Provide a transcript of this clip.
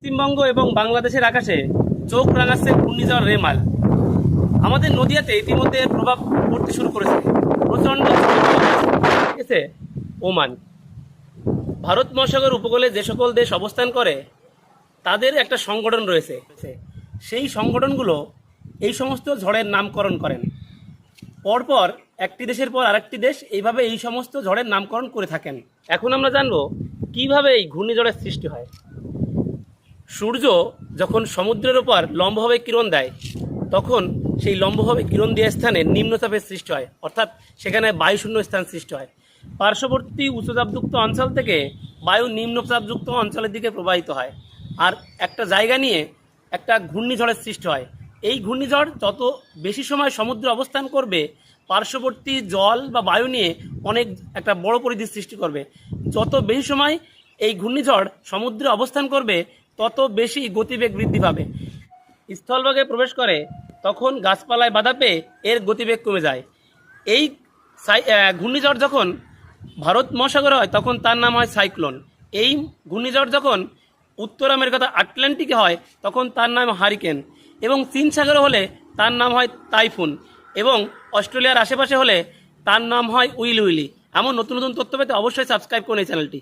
পশ্চিমবঙ্গ এবং বাংলাদেশের আকাশে চোখ রাঙাচ্ছে ঘূর্ণিঝড় রেমাল। আমাদের নদিয়াতে ইতিমধ্যে প্রভাব পড়তে শুরু করেছে প্রচণ্ড ঠিক আছে। ওমান, ভারত মহাসাগর উপকূলে যে সকল দেশ অবস্থান করে তাদের একটা সংগঠন রয়েছে। সেই সংগঠনগুলো এই সমস্ত ঝড়ের নামকরণ করেন। পরপর একটি দেশের পর আরেকটি দেশ এইভাবে এই সমস্ত ঝড়ের নামকরণ করে থাকেন। এখন আমরা জানবো কিভাবে এই ঘূর্ণিঝড়ের সৃষ্টি হয়। সূর্য যখন সমুদ্রের ওপর লম্বভাবে কিরণ দেয় তখন সেই লম্বভাবে কিরণ দেওয়া স্থানে নিম্নচাপের সৃষ্টি হয়, অর্থাৎ সেখানে বায়ুশূন্য স্থান সৃষ্টি হয়। পার্শ্ববর্তী উচ্চচাপযুক্ত অঞ্চল থেকে বায়ু নিম্নচাপযুক্ত অঞ্চলের দিকে প্রবাহিত হয়, আর একটা জায়গা নিয়ে একটা ঘূর্ণিঝড়ের সৃষ্টি হয়। এই ঘূর্ণিঝড় যত বেশি সময় সমুদ্রে অবস্থান করবে পার্শ্ববর্তী জল বা বায়ু নিয়ে অনেক একটা বড় পরিধির সৃষ্টি করবে। যত বেশি সময় এই ঘূর্ণিঝড় সমুদ্রে অবস্থান করবে তত বেশি গতিবেগ বৃদ্ধি পাবে। স্থলভাগে প্রবেশ করে তখন গাছপালায় বাধা পেয়ে এর গতিবেগ কমে যায়। এই ঘূর্ণিঝড় যখন ভারত মহাসাগরে হয় তখন তার নাম হয় সাইক্লোন। এই ঘূর্ণিঝড় যখন উত্তর আমেরিকাতে আটলান্টিকে হয় তখন তার নাম হারিকেন, এবং চীন সাগরে হলে তার নাম হয় টাইফুন, এবং অস্ট্রেলিয়ার আশেপাশে হলে তার নাম হয় উইলি উইলি। এমন নতুন নতুন তথ্য পেতে অবশ্যই সাবস্ক্রাইব করুন এই চ্যানেলটি।